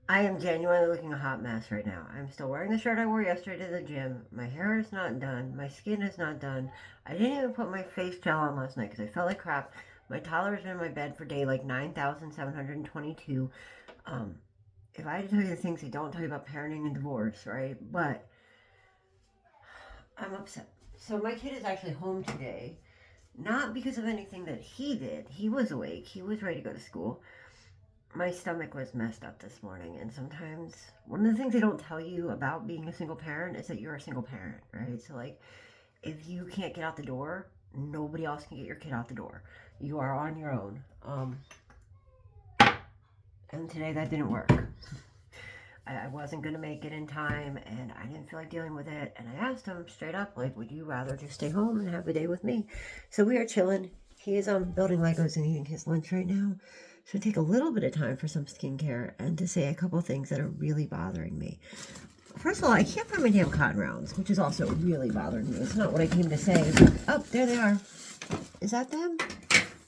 I am genuinely looking a hot mess right now. I'm still wearing the shirt I wore yesterday to the gym. My hair is not done. My skin is not done. I didn't even put my face gel on last night because I felt like crap. My toddler's been in my bed for day like 9,722. Um, if I had to tell you the things they don't tell you about parenting and divorce, right? But I'm upset. So my kid is actually home today, not because of anything that he did. He was awake. He was ready to go to school. My stomach was messed up this morning, and sometimes one of the things they don't tell you about being a single parent is that you're a single parent, right? So like if you can't get out the door, nobody else can get your kid out the door. You are on your own. And today that didn't work. I wasn't gonna make it in time, and I didn't feel like dealing with it. And I asked him straight up, like, would you rather just stay home and have the day with me? So we are chilling. He is building Legos and eating his lunch right now. So take a little bit of time for some skincare and to say a couple things that are really bothering me. First of all, I can't find my damn cotton rounds, which is also really bothering me. It's not what I came to say. Oh, there they are. Is that them?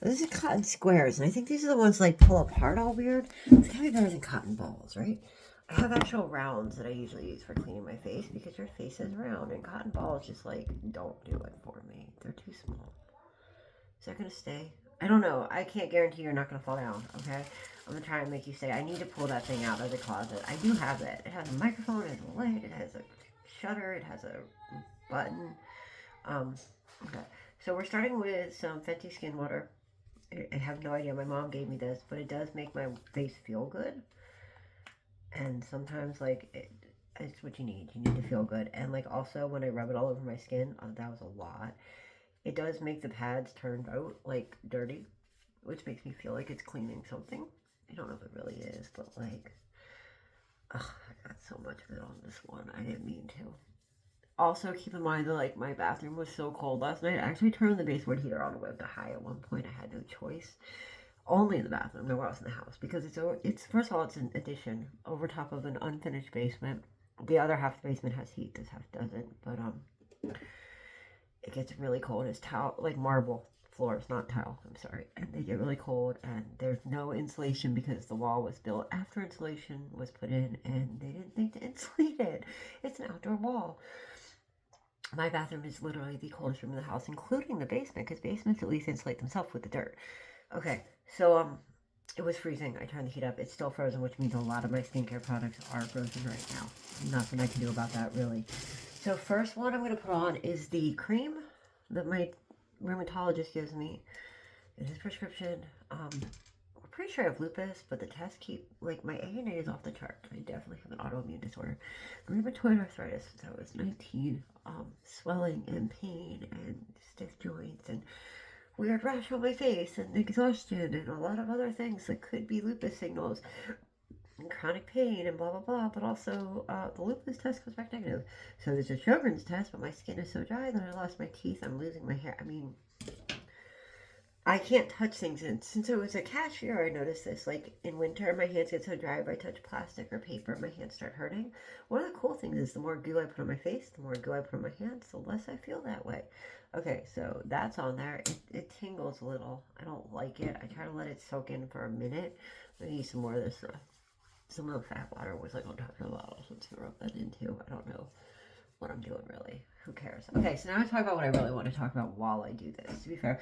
These are cotton squares, and I think these are the ones like pull apart all weird. It's gotta be better than cotton balls, right? I have actual rounds that I usually use for cleaning my face because your face is round, and cotton balls just like don't do it for me. They're too small. Is that gonna stay? I don't know. I can't guarantee you're not gonna fall down. Okay, I'm gonna try and make you stay. I need to pull that thing out of the closet. I do have it. It has a microphone. It has a light. It has a shutter. It has a button. Um, okay. So we're starting with some Fenty Skin Water. I have no idea. My mom gave me this, but it does make my face feel good. And sometimes, it's what you need. You need to feel good. And, like, also, when I rub it all over my skin, that was a lot. It does make the pads turn out, like, dirty, which makes me feel like it's cleaning something. I don't know if it really is, but, like, ugh, I got so much of it on this one. I didn't mean to. Also, keep in mind that, like, my bathroom was so cold last night. I actually turned the baseboard heater all the way up to high at one point. I had no choice. Only in the bathroom, nowhere else in the house, because it's first of all, it's an addition over top of an unfinished basement. The other half of the basement has heat. This half doesn't, but it gets really cold. It's tile, like marble floors, not tile. I'm sorry, and they get really cold. And there's no insulation because the wall was built after insulation was put in, and they didn't think to insulate it. It's an outdoor wall. My bathroom is literally the coldest room in the house, including the basement, because basements at least insulate themselves with the dirt. Okay, so it was freezing. I turned the heat up. It's still frozen, which means a lot of my skincare products are frozen right now. Nothing I can do about that, really. So first one I'm going to put on is the cream that my rheumatologist gives me. It is prescription. I'm pretty sure I have lupus, but the tests keep, like, my ANA is off the chart. I definitely have an autoimmune disorder. Rheumatoid arthritis since I was 19. Swelling and pain and stiff joints and weird rash on my face and exhaustion and a lot of other things that could be lupus signals and chronic pain and blah blah blah. But also, the lupus test comes back negative. So there's a Sjogren's test, but my skin is so dry that I lost my teeth. I'm losing my hair. I mean, I can't touch things. And since I was a cashier, I noticed this. Like in winter, my hands get so dry. If I touch plastic or paper, my hands start hurting. One of the cool things is the more goo I put on my face, the more goo I put on my hands, the less I feel that way. Okay, so that's on there. It tingles a little. I don't like it. I try to let it soak in for a minute. I'm gonna use some more of this. Some of the fat water was like on top of the bottle, so I'm just gonna rub that into. I don't know what I'm doing really. Who cares? Okay, so now I talk about what I really want to talk about while I do this. To be fair,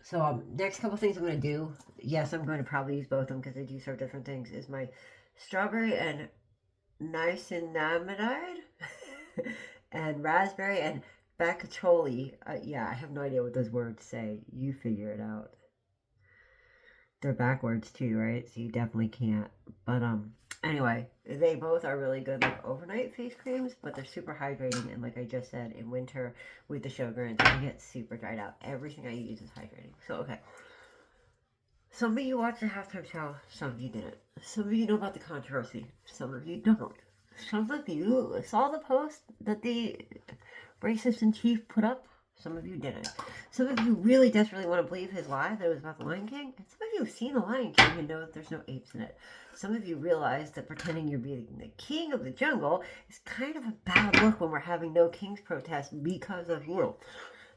so next couple things I'm going to do. Yes, I'm going to probably use both of them because they do serve different things. Is my strawberry and niacinamide and raspberry and baccholi. Yeah, I have no idea what those words say. You figure it out. They're backwards too, right? So you definitely can't. But anyway, they both are really good like overnight face creams, but they're super hydrating. And like I just said, in winter with the Sjogren's, I get super dried out. Everything I use is hydrating. So okay. Some of you watched the halftime show, some of you didn't. Some of you know about the controversy, some of you don't. Some of you saw the post that the racist in chief put up, some of you didn't. Some of you really desperately want to believe his lie that it was about the Lion King, and some of you have seen the Lion King and know that there's no apes in it. Some of you realize that pretending you're being the king of the jungle is kind of a bad look when we're having no king's protest because of you.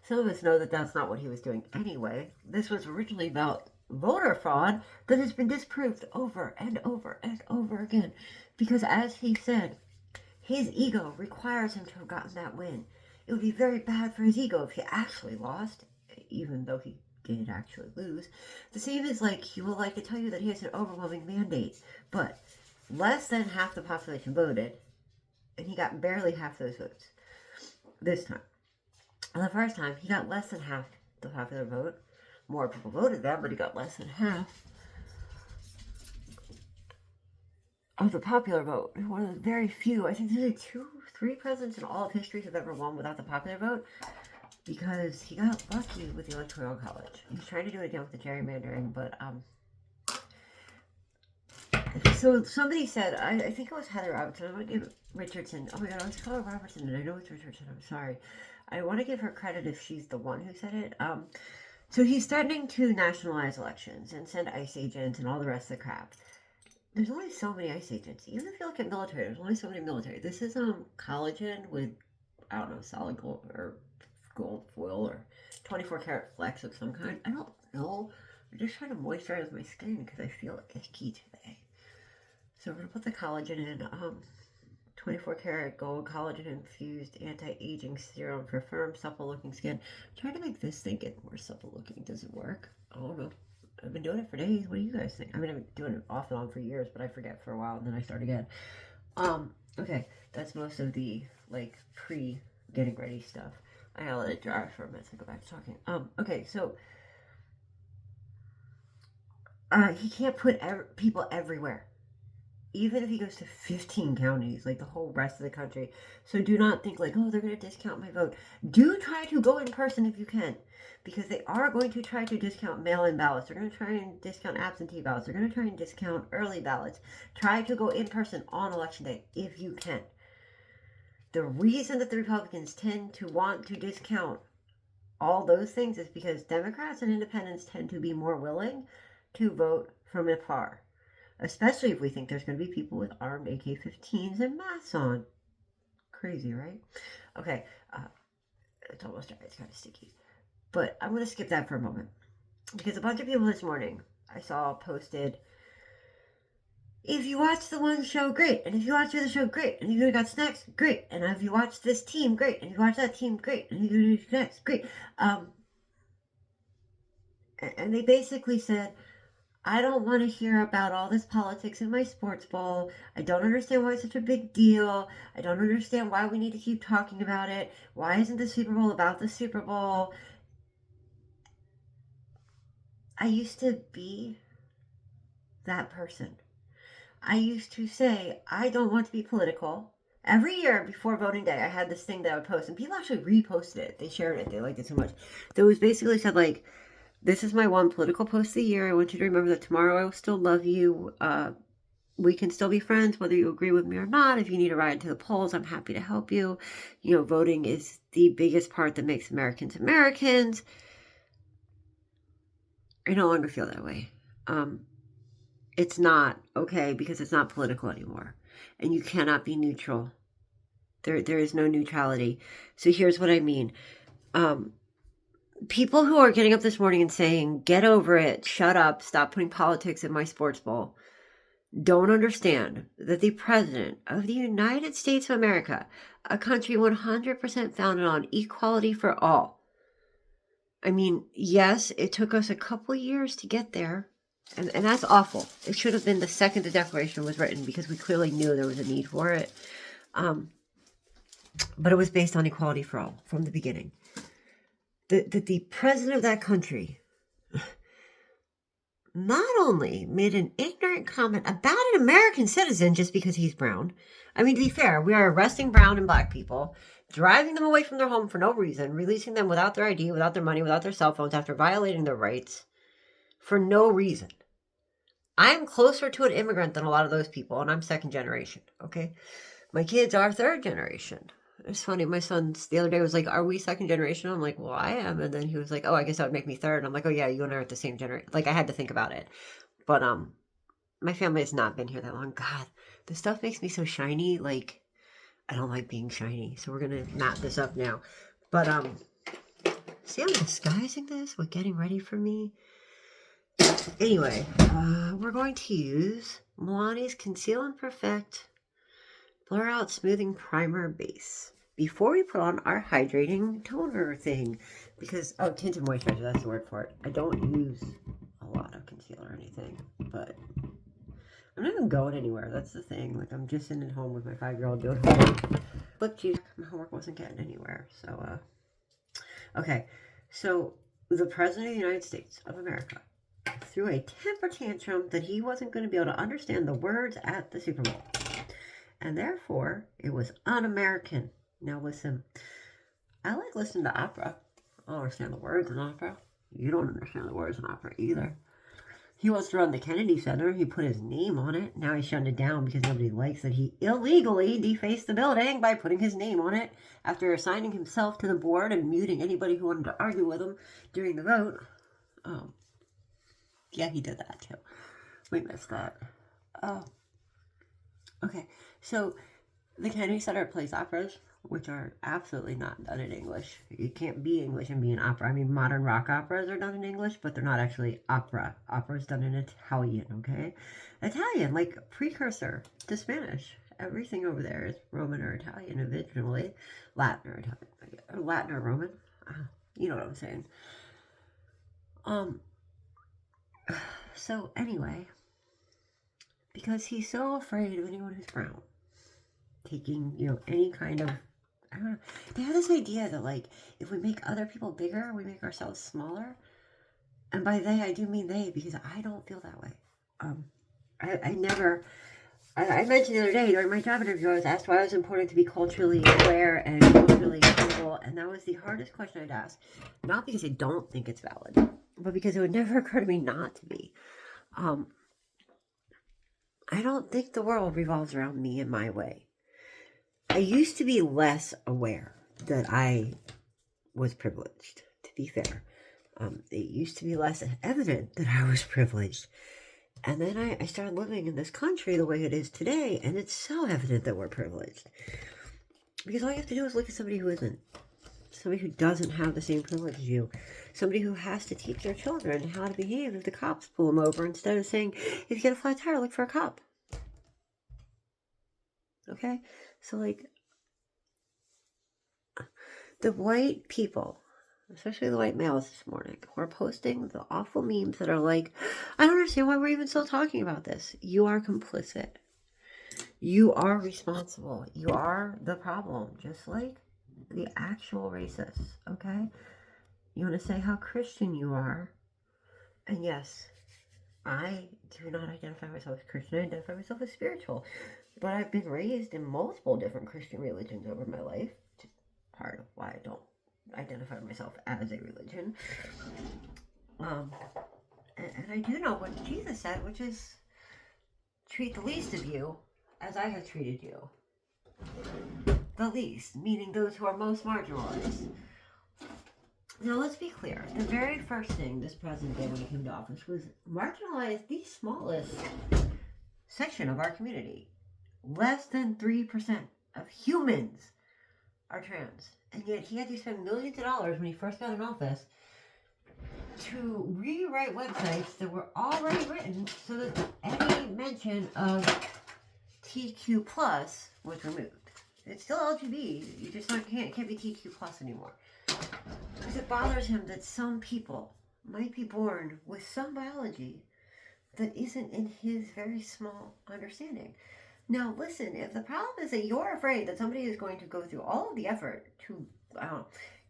Some of us know that that's not what he was doing anyway. This was originally about voter fraud that has been disproved over and over and over again. Because as he said, his ego requires him to have gotten that win. It would be very bad for his ego if he actually lost, even though he did actually lose. The same is like he will like to tell you that he has an overwhelming mandate, but less than half the population voted, and he got barely half those votes this time. And the first time, he got less than half the popular vote. More people voted that, but he got less than half of the popular vote. One of the very few, I think there's like 2, 3 presidents in all of history who've ever won without the popular vote, because he got lucky with the Electoral College. He's trying to do it again with the gerrymandering, but so somebody said, I think it was Heather Robertson. I want to give Richardson. Oh my God, I was calling her Robertson, and I know it's Richardson. I'm sorry. I want to give her credit if she's the one who said it. So he's threatening to nationalize elections and send ICE agents and all the rest of the crap. There's only so many ICE agents. Even if you look at military, there's only so many military. This is collagen with, I don't know, solid gold or gold foil or 24 karat flex of some kind. I don't know. I'm just trying to moisturize my skin because I feel icky today. So we're going to put the collagen in. 24 karat gold collagen infused anti-aging serum for firm, supple looking skin. I'm trying to make this thing get more supple looking. Does it work? I don't know. I've been doing it for days. What do you guys think? I mean, I've been doing it off and on for years, but I forget for a while and then I start again. Okay, that's most of the like pre getting ready stuff. I gotta let it dry for a minute and go back to talking. Okay, so he can't put people everywhere. Even if he goes to 15 counties, like the whole rest of the country. So do not think like, oh, they're going to discount my vote. Do try to go in person if you can, because they are going to try to discount mail-in ballots. They're going to try and discount absentee ballots. They're going to try and discount early ballots. Try to go in person on election day if you can. The reason that the Republicans tend to want to discount all those things is because Democrats and independents tend to be more willing to vote from afar. Especially if we think there's going to be people with armed AK-15s and masks on. Crazy, right? Okay, it's almost dry. It's kind of sticky. But I'm going to skip that for a moment. Because a bunch of people this morning I saw posted, if you watch the one show, great. And if you watch the other show, great. And if you got snacks, great. And if you watch this team, great. And if you watch that team, great. And if you do snacks, great. And they basically said, I don't want to hear about all this politics in my sports ball. I don't understand why it's such a big deal. I don't understand why we need to keep talking about it. Why isn't the Super Bowl about the Super Bowl? I used to be that person. I used to say, I don't want to be political. Every year before voting day, I had this thing that I would post, and people actually reposted it. They shared it. They liked it so much. That was basically said, like, this is my one political post of the year. I want you to remember that tomorrow I will still love you. We can still be friends, whether you agree with me or not. If you need a ride to the polls, I'm happy to help you. You know, voting is the biggest part that makes Americans Americans. I no longer feel that way. It's not okay because it's not political anymore. And you cannot be neutral. There is no neutrality. So here's what I mean. People who are getting up this morning and saying, get over it, shut up, stop putting politics in my sports ball, don't understand that the President of the United States of America, a country 100% founded on equality for all. I mean, yes, it took us a couple years to get there, and that's awful. It should have been the second the Declaration was written because we clearly knew there was a need for it. But it was based on equality for all from the beginning. That the president of that country not only made an ignorant comment about an American citizen just because he's brown. I mean, to be fair, we are arresting brown and black people, driving them away from their home for no reason, releasing them without their ID, without their money, without their cell phones, after violating their rights for no reason. I'm closer to an immigrant than a lot of those people, and I'm second generation, okay? My kids are third generation. It's funny, my son the other day was like, are we second generation? I'm like, well, I am. And then he was like, oh, I guess that would make me third. And I'm like, oh yeah, you and I are at the same generation. Like, I had to think about it. But my family has not been here that long. God, this stuff makes me so shiny. Like, I don't like being shiny. So we're going to map this up now. But see, I'm disguising this with getting ready for me. Anyway, we're going to use Milani's Conceal and Perfect Blur Out Smoothing Primer Base before we put on our hydrating toner thing. Because, tinted moisturizer, that's the word for it. I don't use a lot of concealer or anything, but I'm not even going anywhere. That's the thing. Like, I'm just sitting at home with my 5-year-old doing homework. But, geez, my homework wasn't getting anywhere. So, okay. So, the President of the United States of America threw a temper tantrum that he wasn't going to be able to understand the words at the Super Bowl. And therefore, it was un-American. Now, listen. I like listening to opera. I don't understand the words in opera. You don't understand the words in opera either. He wants to run the Kennedy Center. He put his name on it. Now he's shutting it down because nobody likes that he illegally defaced the building by putting his name on it after assigning himself to the board and muting anybody who wanted to argue with him during the vote. Yeah, he did that too. We missed that. Okay, so the Kennedy Center plays operas, which are absolutely not done in English. You can't be English and be an opera. I mean, modern rock operas are done in English, but they're not actually opera. Opera is done in Italian, okay? Italian, like precursor to Spanish. Everything over there is Roman or Italian originally. Latin or Italian. Or Latin or Roman. You know what I'm saying. So anyway, because he's so afraid of anyone who's brown taking, any kind of, I don't know. They have this idea that, like, if we make other people bigger, we make ourselves smaller. And by they, I do mean they, because I don't feel that way. I mentioned the other day during my job interview, I was asked why it was important to be culturally aware and culturally stable, and that was the hardest question I'd ask. Not because I don't think it's valid, but because it would never occur to me not to be. I don't think the world revolves around me and my way. I used to be less aware that I was privileged, to be fair. It used to be less evident that I was privileged. And then I started living in this country the way it is today, and it's so evident that we're privileged. Because all you have to do is look at somebody who isn't. Somebody who doesn't have the same privilege as you. Somebody who has to teach their children how to behave if the cops pull them over, instead of saying, if you get a flat tire, look for a cop. Okay? So, like, the white people, especially the white males this morning, who are posting the awful memes that are like, I don't understand why we're even still talking about this. You are complicit. You are responsible. You are the problem, just like the actual racists, okay? You want to say how Christian you are. And yes, I do not identify myself as Christian. I identify myself as spiritual. But I've been raised in multiple different Christian religions over my life. Which is part of why I don't identify myself as a religion. And I do know what Jesus said, which is treat the least of you as I have treated you. The least, meaning those who are most marginalized. Now, let's be clear. The very first thing this president did when he came to office was marginalize the smallest section of our community. Less than 3% of humans are trans. And yet he had to spend millions of dollars when he first got in office to rewrite websites that were already written so that any mention of TQ plus was removed. It's still LGBT. You just can't be TQ plus anymore. Because it bothers him that some people might be born with some biology that isn't in his very small understanding. Now, listen, if the problem is that you're afraid that somebody is going to go through all of the effort to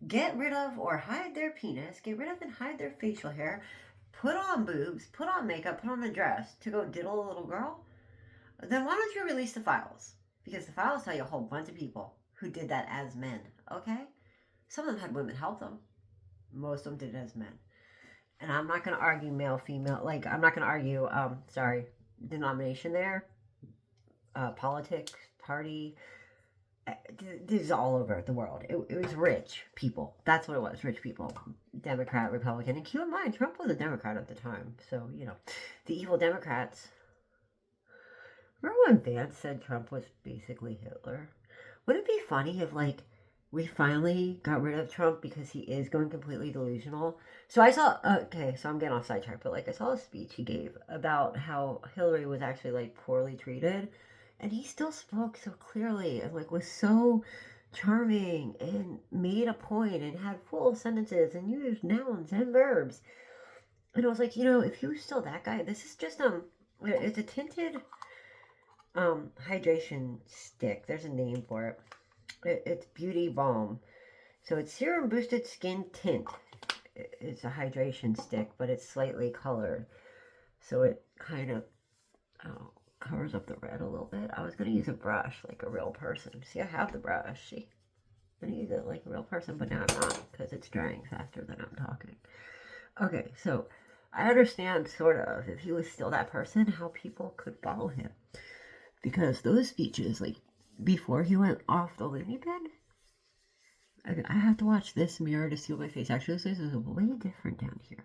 get rid of or hide their penis, get rid of and hide their facial hair, put on boobs, put on makeup, put on a dress to go diddle a little girl, then why don't you release the files? Because the files tell you a whole bunch of people who did that as men, okay? Some of them had women help them. Most of them did it as men. And I'm not going to argue male, female. Like, I'm not going to argue, denomination there. Politics, party. This is all over the world. It was rich people. That's what it was, rich people. Democrat, Republican. And keep in mind, Trump was a Democrat at the time. So, the evil Democrats. Remember when Vance said Trump was basically Hitler? Wouldn't it be funny if, we finally got rid of Trump because he is going completely delusional. So I saw, okay, so I'm getting off sidetrack, but like I saw a speech he gave about how Hillary was actually like poorly treated, and he still spoke so clearly and like was so charming and made a point and had full sentences and used nouns and verbs. And I was like, if he was still that guy, this is just it's a tinted hydration stick. There's a name for it. It's Beauty Balm. So it's serum boosted skin tint. It's a hydration stick, but it's slightly colored. So it kind of covers up the red a little bit. I was going to use a brush like a real person. See, I have the brush. See? I'm going to use it like a real person, but now I'm not because it's drying faster than I'm talking. Okay, so I understand sort of, if he was still that person, how people could follow him. Because those speeches, like, before he went off the loony bin, I have to watch this mirror to see my face. Actually, this is way different down here.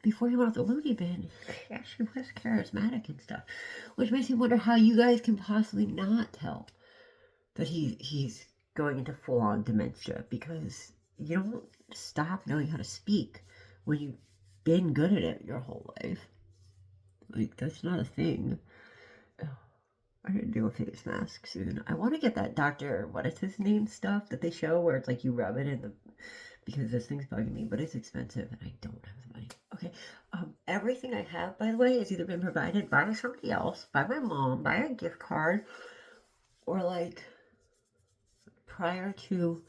Before he went off the loony bin, he actually was charismatic and stuff. Which makes me wonder how you guys can possibly not tell that he's going into full-on dementia. Because you don't stop knowing how to speak when you've been good at it your whole life. Like, that's not a thing. I'm gonna do a face mask soon. I want to get that Dr. What is his name stuff that they show where it's like you rub it in the, because this thing's bugging me, but it's expensive and I don't have the money. Okay. Everything I have, by the way, has either been provided by somebody else, by my mom, by a gift card, or like prior to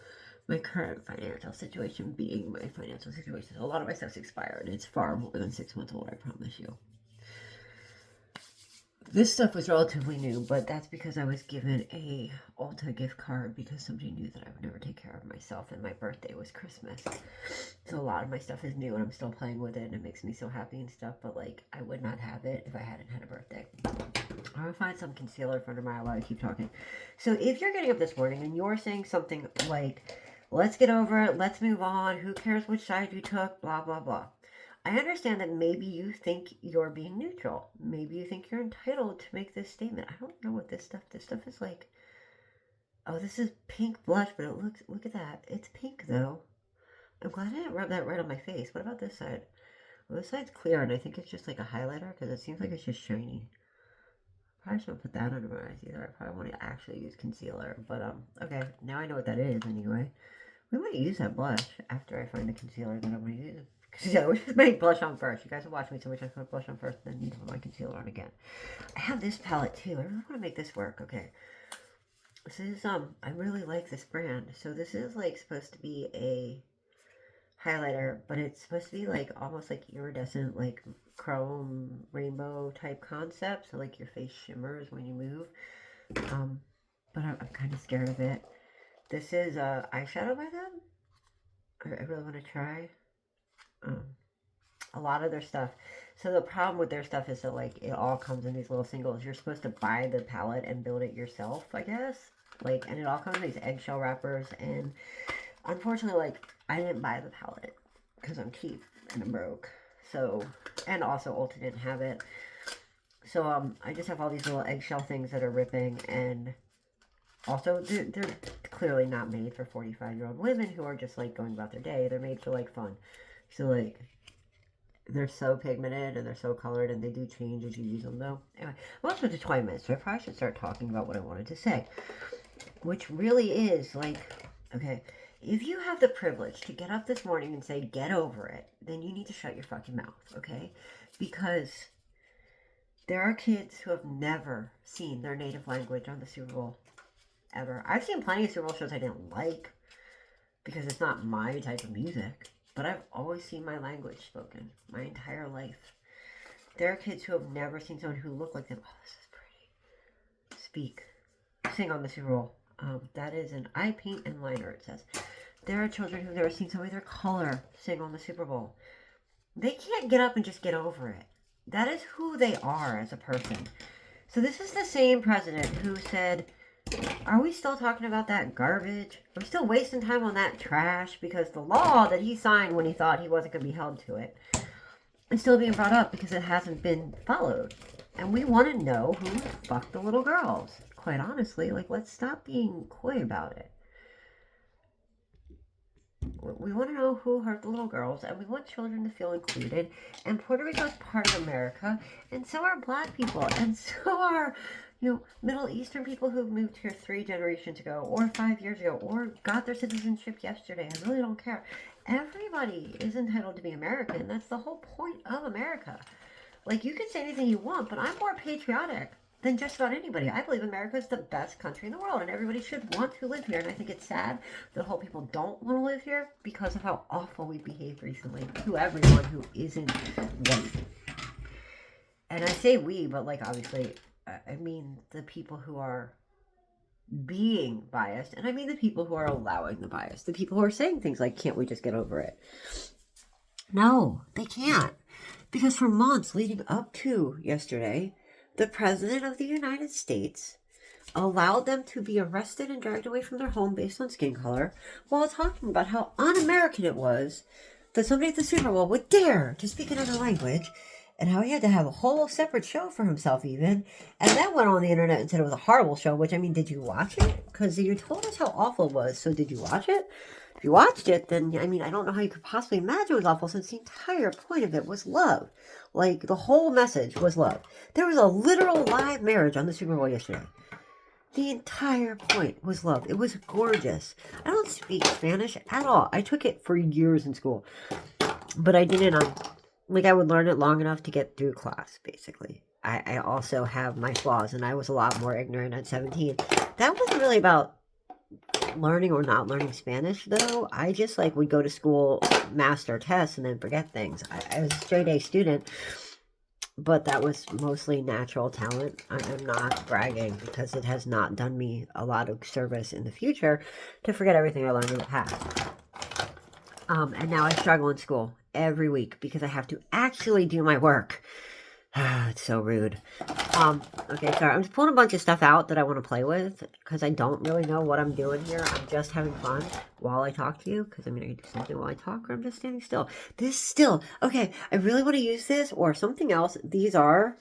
my current financial situation being my financial situation. A lot of my stuff's expired. It's far more than 6 months old, I promise you. This stuff was relatively new, but that's because I was given a Ulta gift card because somebody knew that I would never take care of myself, and my birthday was Christmas. So a lot of my stuff is new, and I'm still playing with it, and it makes me so happy and stuff, but like, I would not have it if I hadn't had a birthday. I'm gonna find some concealer for under my eye while I keep talking. So if you're getting up this morning and you're saying something like, let's get over it, let's move on, who cares which side you took, blah, blah, blah. I understand that maybe you think you're being neutral. Maybe you think you're entitled to make this statement. I don't know what this stuff is like. Oh, this is pink blush, but it looks, look at that. It's pink though. I'm glad I didn't rub that right on my face. What about this side? Well, this side's clear, and I think it's just like a highlighter because it seems like it's just shiny. Probably shouldn't put that under my eyes either. I probably want to actually use concealer, but okay, now I know what that is anyway. We might use that blush after I find the concealer that I'm going to use. Yeah, we should make blush on first. You guys have watched me so much. I put blush on first, then need to put my concealer on again. I have this palette too. I really want to make this work. Okay, this is I really like this brand. So this is like supposed to be a highlighter, but it's supposed to be like almost like iridescent, like chrome rainbow type concept. So like your face shimmers when you move. But I'm kind of scared of it. This is eyeshadow by them. I really want to try. A lot of their stuff. So the problem with their stuff is that like it all comes in these little singles. You're supposed to buy the palette and build it yourself, I guess. Like, and it all comes in these eggshell wrappers. And unfortunately, like, I didn't buy the palette because I'm cheap and I'm broke. So, and also Ulta didn't have it. So I just have all these little eggshell things that are ripping, and also they're clearly not made for 45-year-old women who are just like going about their day. They're made for like fun. So, like, they're so pigmented and they're so colored, and they do change as you use them, though. Anyway, I'm also to 20 minutes, so I probably should start talking about what I wanted to say. Which really is, like, okay, if you have the privilege to get up this morning and say, get over it, then you need to shut your fucking mouth, okay? Because there are kids who have never seen their native language on the Super Bowl, ever. I've seen plenty of Super Bowl shows I didn't like, because it's not my type of music. But I've always seen my language spoken my entire life. There are kids who have never seen someone who looked like them. Oh, this is pretty. Speak. Sing on the Super Bowl. That is an eye paint and liner, it says. There are children who've never seen somebody their color sing on the Super Bowl. They can't get up and just get over it. That is who they are as a person. So this is the same president who said, are we still talking about that garbage? Are we still wasting time on that trash? Because the law that he signed when he thought he wasn't going to be held to it is still being brought up because it hasn't been followed. And we want to know who fucked the little girls. Quite honestly, like, let's stop being coy about it. We want to know who hurt the little girls, and we want children to feel included. And Puerto Rico is part of America, and so are Black people, and so are, Middle Eastern people who've moved here 3 generations ago, or 5 years ago, or got their citizenship yesterday. I really don't care. Everybody is entitled to be American. That's the whole point of America. Like, you can say anything you want, but I'm more patriotic than just about anybody. I believe America is the best country in the world, and everybody should want to live here. And I think it's sad that whole people don't want to live here because of how awful we behaved recently to everyone who isn't white. And I say we, but like obviously, I mean the people who are being biased, and I mean the people who are allowing the bias, the people who are saying things like, can't we just get over it? No, they can't. Because for months leading up to yesterday, the President of the United States allowed them to be arrested and dragged away from their home based on skin color while talking about how un-American it was that somebody at the Super Bowl would dare to speak another language, and how he had to have a whole separate show for himself even, and then went on the internet and said it was a horrible show, which, I mean, did you watch it? Because you told us how awful it was, so did you watch it? If you watched it, then, I mean, I don't know how you could possibly imagine it was awful, since the entire point of it was love. Like, the whole message was love. There was a literal live marriage on the Super Bowl yesterday. The entire point was love. It was gorgeous. I don't speak Spanish at all. I took it for years in school, but I didn't, I would learn it long enough to get through class, basically. I also have my flaws, and I was a lot more ignorant at 17. That wasn't really about learning or not learning Spanish, though. I just would go to school, master tests, and then forget things. I was a straight A student, but that was mostly natural talent. I'm not bragging, because it has not done me a lot of service in the future to forget everything I learned in the past. And now I struggle in school every week because I have to actually do my work. It's so rude. Okay, sorry. I'm just pulling a bunch of stuff out that I want to play with because I don't really know what I'm doing here. I'm just having fun while I talk to you, because I'm going to do something while I talk, or I'm just standing still. This still. Okay, I really want to use this or something else. These are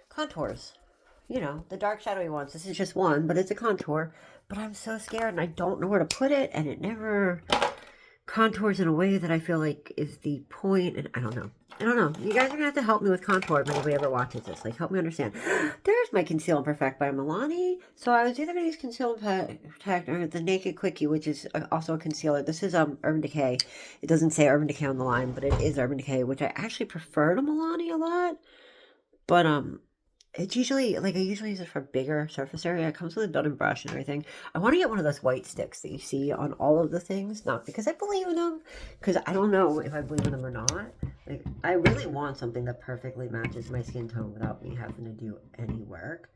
contours. You know, the dark shadowy ones. This is just one, but it's a contour. But I'm so scared and I don't know where to put it, and it never contours in a way that I feel like is the point, and I don't know. You guys are going to have to help me with contour if anybody ever watches this. Help me understand. There's my Conceal and Perfect by Milani. So I was either going to use Conceal and Protect or the Naked Quickie, which is also a concealer. This is Urban Decay. It doesn't say Urban Decay on the line, but it is Urban Decay, which I actually prefer to Milani a lot. But it's usually, I usually use it for bigger surface area. It comes with a built-in brush and everything. I want to get one of those white sticks that you see on all of the things. Not because I believe in them, because I don't know if I believe in them or not. I really want something that perfectly matches my skin tone without me having to do any work.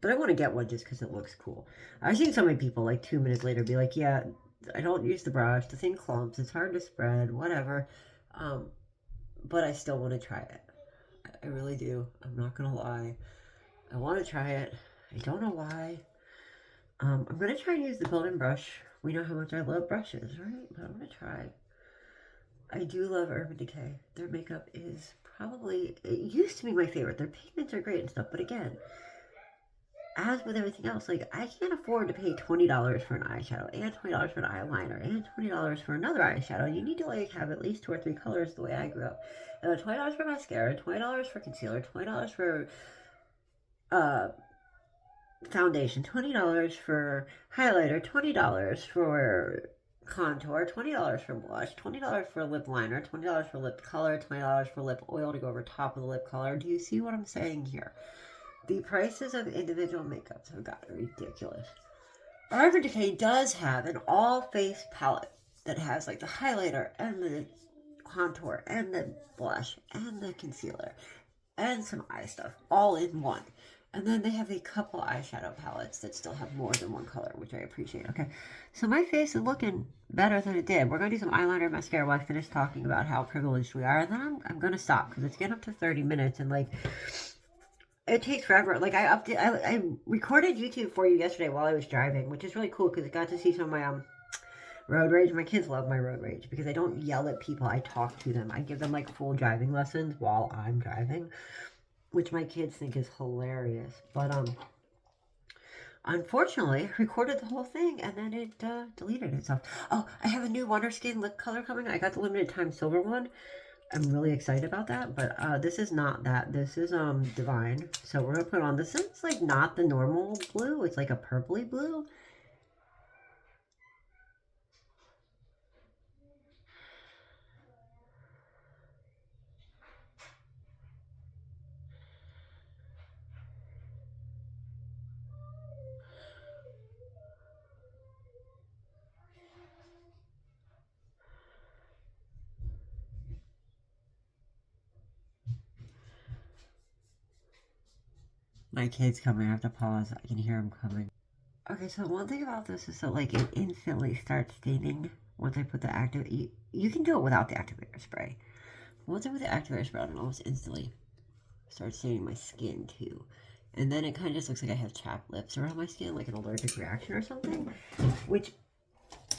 But I want to get one just because it looks cool. I've seen so many people, 2 minutes later, be like, yeah, I don't use the brush. The thing clumps. It's hard to spread. Whatever. But I still want to try it. I really do. I'm not going to lie. I want to try it. I don't know why. I'm going to try and use the built-in brush. We know how much I love brushes, right? But I'm going to try. I do love Urban Decay. Their makeup is probably... It used to be my favorite. Their pigments are great and stuff. But again, as with everything else, I can't afford to pay $20 for an eyeshadow, and $20 for an eyeliner, and $20 for another eyeshadow. You need to, have at least 2 or 3 colors the way I grew up. $20 for mascara, $20 for concealer, $20 for... foundation, $20 for highlighter, $20 for contour, $20 for blush, $20 for lip liner, $20 for lip color, $20 for lip oil to go over top of the lip color. Do you see what I'm saying here? The prices of individual makeups have gotten ridiculous. Urban Decay does have an all-face palette that has the highlighter and the contour and the blush and the concealer and some eye stuff all in one. And then they have a couple eyeshadow palettes that still have more than one color, which I appreciate. Okay, so my face is looking better than it did. We're going to do some eyeliner and mascara while I finish talking about how privileged we are. And then I'm going to stop because it's getting up to 30 minutes. And, it takes forever. I recorded YouTube for you yesterday while I was driving, which is really cool because I got to see some of my road rage. My kids love my road rage because I don't yell at people. I talk to them. I give them, full driving lessons while I'm driving, which my kids think is hilarious. But Unfortunately, I recorded the whole thing and then it deleted itself. Oh, I have a new Wonderskin lip color coming. I got the limited time silver one. I'm really excited about that, but this is not that. This is Divine. So we're gonna put on this. Is like not the normal blue. It's like a purpley blue. My kid's coming. I have to pause. I can hear him coming. Okay, so one thing about this is that like it instantly starts staining once I put the activator. You can do it without the activator spray. Once I put the activator spray on, it almost instantly starts staining my skin too. And then it kind of just looks like I have chapped lips around my skin, like an allergic reaction or something. Which,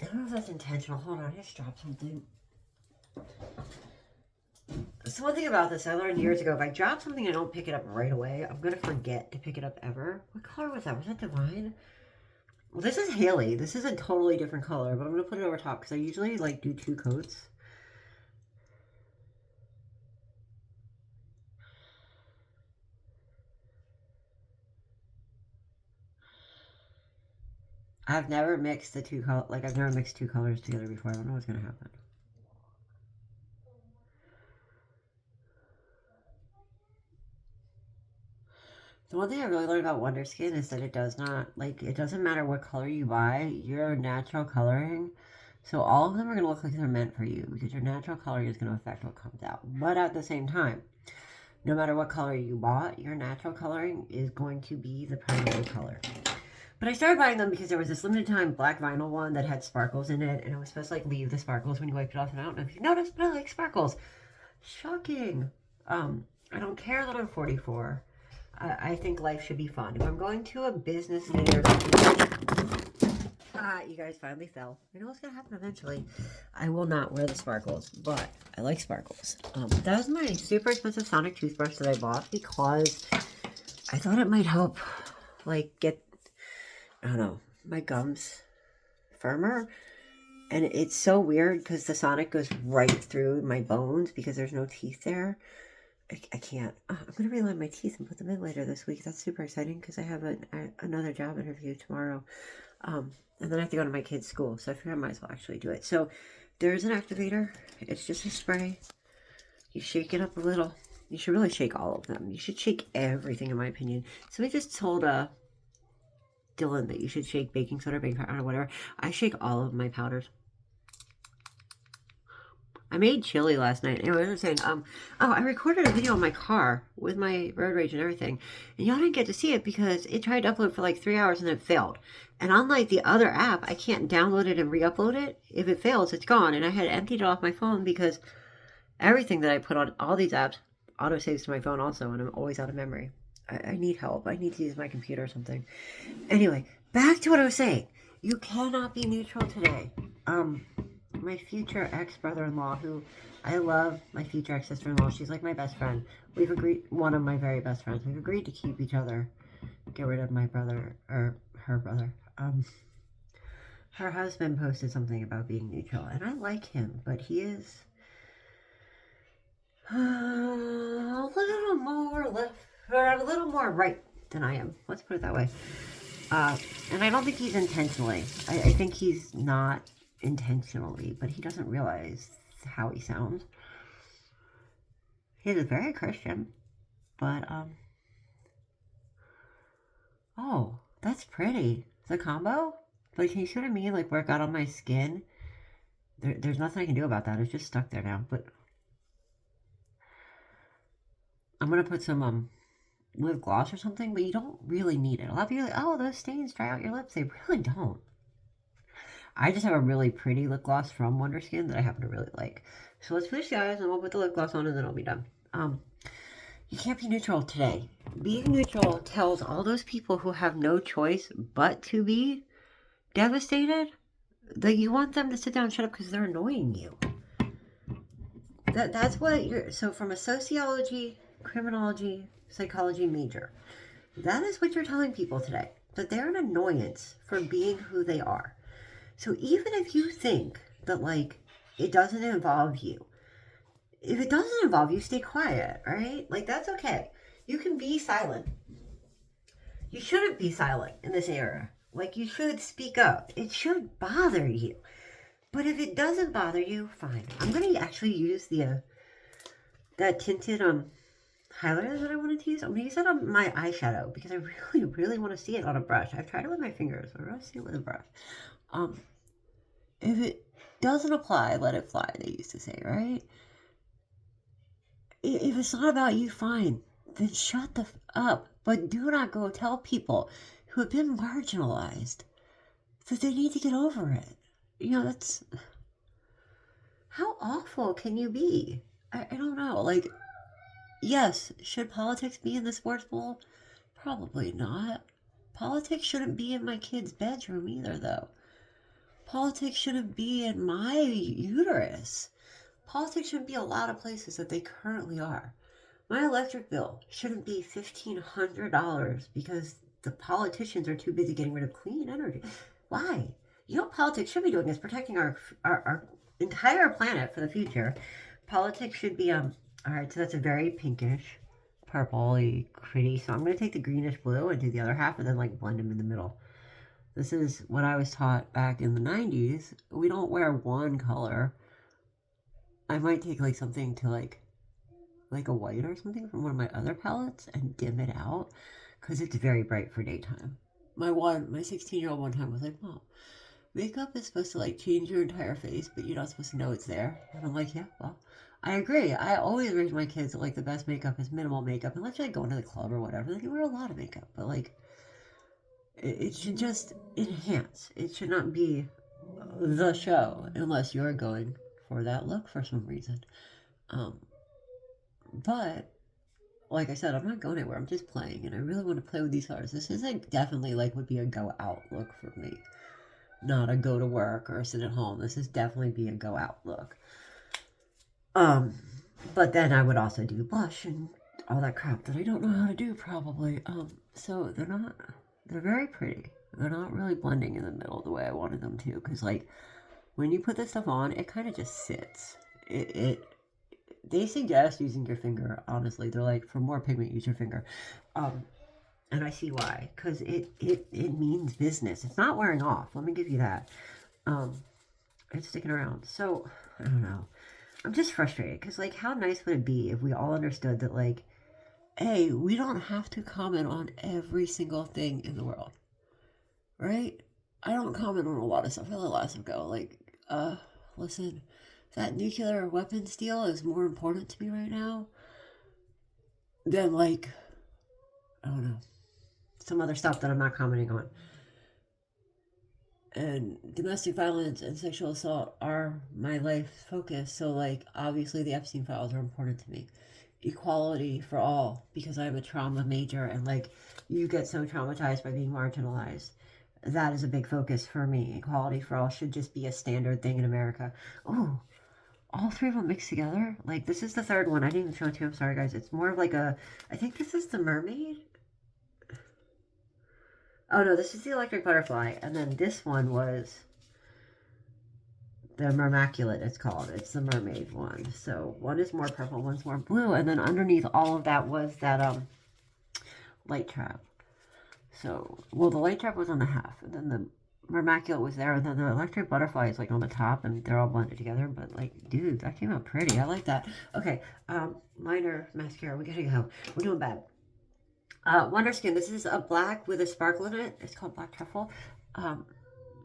I don't know if that's intentional. Hold on, I just dropped something. So one thing about this, I learned years ago, if I drop something and I don't pick it up right away, I'm going to forget to pick it up ever. What color was that? Was that Divine? Well, this is Haley. This is a totally different color, but I'm going to put it over top because I usually like do 2 coats. I've never mixed the 2 colors, like I've never mixed 2 colors together before. I don't know what's going to happen. The one thing I really learned about Wonderskin is that it does not, like, it doesn't matter what color you buy, your natural coloring. So all of them are going to look like they're meant for you because your natural coloring is going to affect what comes out. But at the same time, no matter what color you bought, your natural coloring is going to be the primary color. But I started buying them because there was this limited time black vinyl one that had sparkles in it, and it was supposed to like leave the sparkles when you wiped it off. And I don't know if you noticed, but I like sparkles. Shocking. I don't care that I'm 44. I think life should be fun. If I'm going to a business dinner, you guys finally fell. I know what's gonna happen eventually. I will not wear the sparkles, but I like sparkles. That was my super expensive Sonic toothbrush that I bought because I thought it might help, like, get, I don't know, my gums firmer. And it's so weird because the Sonic goes right through my bones because there's no teeth there. I can't. I'm going to realign my teeth and put them in later this week. That's super exciting because I have another job interview tomorrow. And then I have to go to my kid's school. So I figure I might as well actually do it. So there's an activator. It's just a spray. You shake it up a little. You should really shake all of them. You should shake everything, in my opinion. Somebody just told Dylan that you should shake baking soda, baking powder, or whatever. I shake all of my powders. I made chili last night. Anyway, I was saying, I recorded a video in my car with my road rage and everything. And y'all didn't get to see it because it tried to upload for like 3 hours and it failed. And unlike the other app, I can't download it and re-upload it. If it fails, it's gone. And I had emptied it off my phone because everything that I put on all these apps auto-saves to my phone also. And I'm always out of memory. I need help. I need to use my computer or something. Anyway, back to what I was saying. You cannot be neutral today. My future ex-brother-in-law, who I love, my future ex-sister-in-law, she's like my best friend. We've agreed, one of my very best friends, we've agreed to keep each other, get rid of my brother, or her brother. Her husband posted something about being neutral, and I like him, but he is a little more left, or a little more right than I am. Let's put it that way. And I don't think he's intentionally. I think he's not intentionally, but he doesn't realize how he sounds. He's very Christian, but oh, that's pretty. The combo? Like, can you see what I mean? Like, where it got on my skin? There's nothing I can do about that. It's just stuck there now. But I'm gonna put some lip gloss or something, but you don't really need it. A lot of people are like, oh, those stains dry out your lips. They really don't. I just have a really pretty lip gloss from Wonderskin that I happen to really like. So let's finish the eyes and we'll put the lip gloss on and then I'll be done. You can't be neutral today. Being neutral tells all those people who have no choice but to be devastated that you want them to sit down and shut up because they're annoying you. That's what you're... So from a sociology, criminology, psychology major, that is what you're telling people today. but they're an annoyance for being who they are. So even if you think that, like, it doesn't involve you, if it doesn't involve you, stay quiet, right? Like, that's okay. You can be silent. You shouldn't be silent in this era. Like, you should speak up. It should bother you. But if it doesn't bother you, fine. I'm going to actually use the that tinted highlighter that I wanted to use. I'm going to use that on my eyeshadow because I really, really want to see it on a brush. I've tried it with my fingers, but I want to see it with a brush. If it doesn't apply, let it fly, they used to say, right? If it's not about you, fine. Then shut the up. But do not go tell people who have been marginalized that they need to get over it. You know, that's... How awful can you be? I don't know. Like, yes, should politics be in the sports bowl? Probably not. Politics shouldn't be in my kid's bedroom either, though. Politics shouldn't be in my uterus. Politics shouldn't be a lot of places that they currently are. My electric bill shouldn't be $1,500 because the politicians are too busy getting rid of clean energy. Why? You know what politics should be doing is protecting our entire planet for the future. Politics should be, alright, so that's a very pinkish, purpley, pretty. So I'm going to take the greenish blue and do the other half and then, like, blend them in the middle. This is what I was taught back in the 90s. We don't wear one color. I might take, like, something to, like a white or something from one of my other palettes and dim it out because it's very bright for daytime. My 16-year-old one time was like, Mom, makeup is supposed to, like, change your entire face, but you're not supposed to know it's there. And I'm like, yeah, well, I agree. I always raise my kids that, like, the best makeup is minimal makeup. Unless you're, like, going to the club or whatever, then you wear a lot of makeup. But, like, it should just enhance. It should not be the show unless you're going for that look for some reason. But, like I said, I'm not going anywhere. I'm just playing, and I really want to play with these colors. This is, like, definitely, like, would be a go out look for me. Not a go to work or sit at home. This is definitely be a go out look. But then I would also do blush and all that crap that I don't know how to do probably. So they're very pretty. They're not really blending in the middle the way I wanted them to, because, like, when you put this stuff on, it kind of just sits. They suggest using your finger, honestly. They're like, for more pigment, use your finger. And I see why, because it means business. It's not wearing off. Let me give you that. It's sticking around. So, I don't know. I'm just frustrated, because, like, how nice would it be if we all understood that, like, hey, we don't have to comment on every single thing in the world, right? I don't comment on a lot of stuff. I let a lot of stuff go. Like, listen, that nuclear weapons deal is more important to me right now than, like, I don't know, some other stuff that I'm not commenting on. And domestic violence and sexual assault are my life focus. So, like, obviously the Epstein files are important to me. Equality for all, because I'm a trauma major, and, like, you get so traumatized by being marginalized. That is a big focus for me. Equality for all should just be a standard thing in America. Oh, all three of them mixed together. Like, this is the third one. I didn't even show it to you. I'm sorry, guys. It's more of like I think this is the mermaid. Oh, no, this is the electric butterfly. And then this one was the Mermaculate, it's called. It's the mermaid one. So one is more purple, one's more blue. And then underneath all of that was that light trap. So, well, the light trap was on the half. And then the Mermaculate was there. And then the electric butterfly is, like, on the top. And they're all blended together. But, like, dude, that came out pretty. I like that. Okay, liner, mascara. We gotta go. We're doing bad. Wonderskin, this is a black with a sparkle in it. It's called Black Truffle.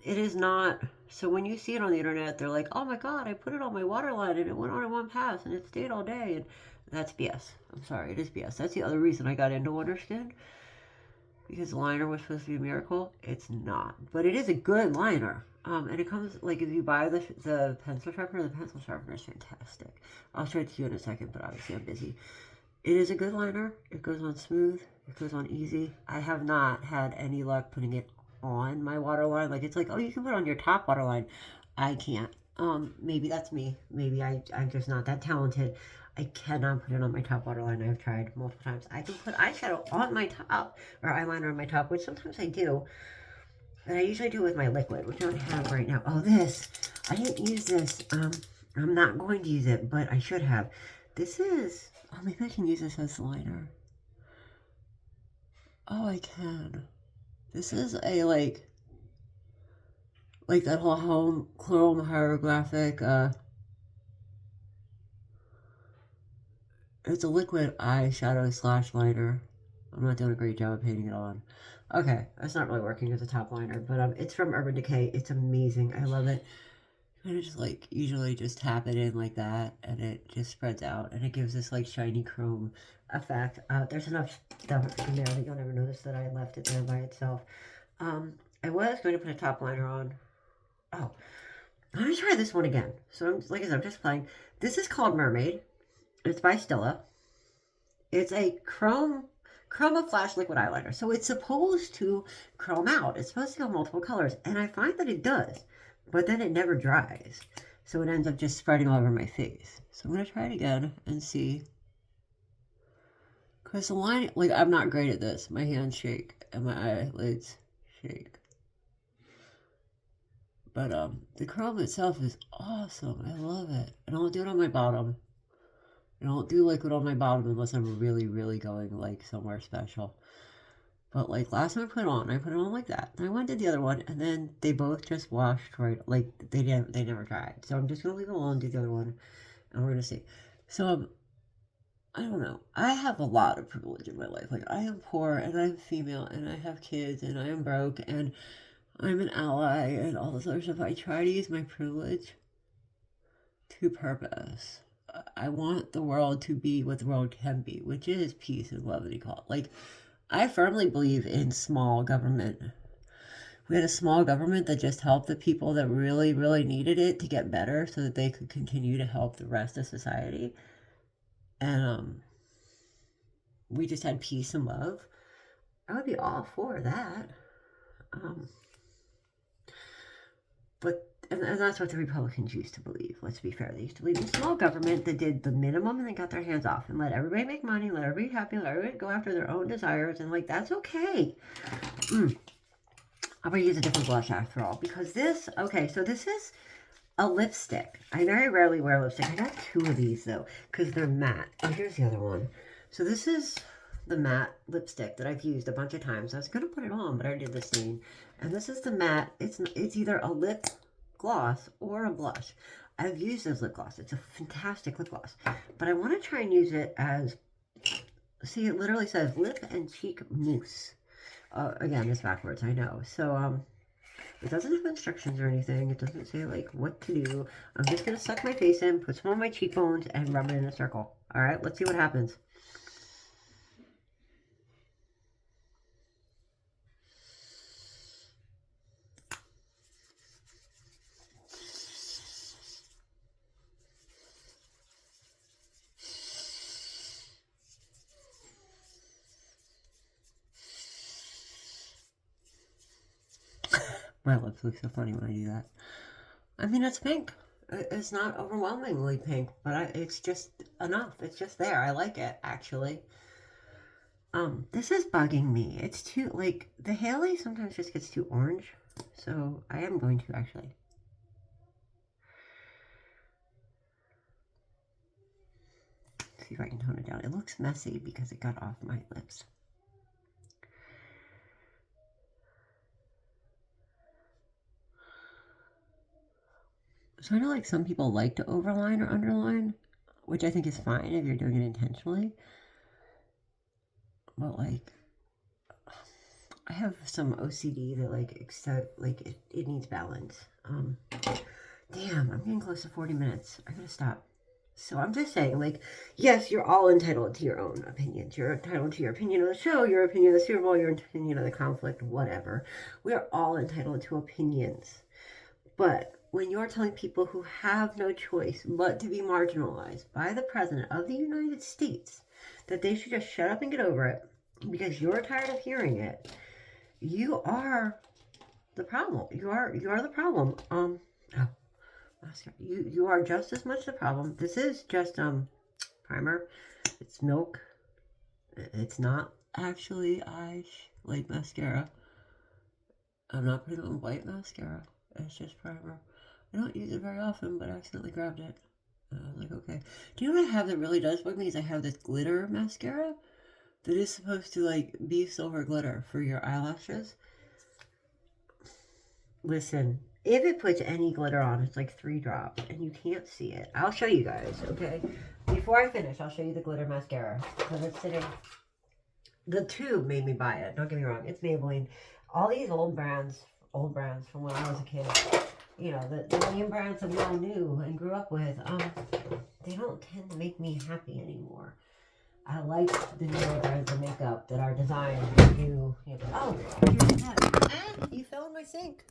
It is not, so when you see it on the internet, they're like, oh my god, I put it on my waterline and it went on in one pass and it stayed all day. And that's BS. I'm sorry, it is BS. That's the other reason I got into Wonderskin. Because liner was supposed to be a miracle. It's not. But it is a good liner. And it comes, like, if you buy the pencil sharpener, the pencil sharpener is fantastic. I'll show it to you in a second, but obviously I'm busy. It is a good liner. It goes on smooth. It goes on easy. I have not had any luck putting it on my waterline. Like, it's like, oh, you can put it on your top waterline. I can't. Maybe that's me. Maybe I'm just not that talented. I cannot put it on my top waterline. I've tried multiple times. I can put eyeshadow on my top, or eyeliner on my top, which sometimes I do. But I usually do it with my liquid, which I don't have right now. Oh, this. I didn't use this. I'm not going to use it, but I should have. This is... Oh, maybe I can use this as liner. Oh, I can. This is a, like that whole home chrome hieroglyphic, it's a liquid eyeshadow slash liner. I'm not doing a great job of painting it on. Okay, that's not really working as a top liner, but it's from Urban Decay. It's amazing. I love it. Kind of just like usually just tap it in like that, and it just spreads out, and it gives this like shiny chrome effect. There's enough stuff in there that you'll never notice that I left it there by itself. I was going to put a top liner on. Oh, I'm gonna try this one again. So like I said, I'm just playing. This is called Mermaid. It's by Stila. It's a Chroma Flash liquid eyeliner. So it's supposed to chrome out. It's supposed to have multiple colors. And I find that it does. But then it never dries. So it ends up just spreading all over my face. So I'm going to try it again and see. Because the line, like, I'm not great at this. My hands shake and my eyelids shake. But the chrome itself is awesome. I love it. And I'll do it on my bottom. I don't do liquid on my bottom unless I'm really, really going like somewhere special. But like last time I put it on like that. And I went to the other one, and then they both just washed right, like they never dried. So I'm just gonna leave it alone, do the other one, and we're gonna see. So I don't know. I have a lot of privilege in my life. Like I am poor, and I'm female, and I have kids, and I am broke, and I'm an ally, and all this other stuff. I try to use my privilege to purpose. I want the world to be what the world can be, which is peace and love and equality. Like, I firmly believe in small government. We had a small government that just helped the people that really, really needed it to get better so that they could continue to help the rest of society. And we just had peace and love. I would be all for that. And that's what the Republicans used to believe. Let's be fair. They used to believe in small government that did the minimum and then got their hands off and let everybody make money, let everybody happy, let everybody go after their own desires. And, like, that's okay. I'm going to use a different blush after all. Because this, okay, so this is a lipstick. I very rarely wear lipstick. I got 2 of these, though, because they're matte. Oh, here's the other one. So this is the matte lipstick that I've used a bunch of times. I was going to put it on, but I did the stain. And this is the matte. It's either a lip gloss or a blush. I've used this lip gloss. It's a fantastic lip gloss. But I want to try and use it as, see, it literally says lip and cheek mousse. Again, it's backwards, I know. So, it doesn't have instructions or anything. It doesn't say, like, what to do. I'm just going to suck my face in, put some on my cheekbones, and rub it in a circle. Alright, let's see what happens. My lips look so funny when I do that. I mean, it's pink. It's not overwhelmingly pink, but it's just enough. It's just there. I like it, actually. This is bugging me. It's too, like, the Haley sometimes just gets too orange. So, I am going to, actually. See if I can tone it down. It looks messy because it got off my lips. So I know like some people like to overline or underline, which I think is fine if you're doing it intentionally. But like, I have some OCD that like it needs balance. Damn, I'm getting close to 40 minutes. I gotta stop. So I'm just saying, like, yes, you're all entitled to your own opinions. You're entitled to your opinion of the show, your opinion of the Super Bowl, your opinion of the conflict, whatever. We are all entitled to opinions. But when you're telling people who have no choice but to be marginalized by the President of the United States that they should just shut up and get over it because you're tired of hearing it, you are the problem. You are the problem. You are just as much the problem. This is just primer. It's Milk. It's not actually like mascara. I'm not putting on white mascara. It's just primer. I don't use it very often, but I accidentally grabbed it. I was like, okay. Do you know what I have that really does bug me? Is I have this glitter mascara that is supposed to like be silver glitter for your eyelashes. Listen, if it puts any glitter on, it's like 3 drops, and you can't see it. I'll show you guys, okay? Before I finish, I'll show you the glitter mascara, because it's sitting... The tube made me buy it, don't get me wrong. It's Maybelline. All these old brands from when I was a kid, you know, the name brands that we all knew and grew up with, they don't tend to make me happy anymore. I like the newer brands of makeup that are designed to, you know, oh, here's that. Ah, you fell in my sink.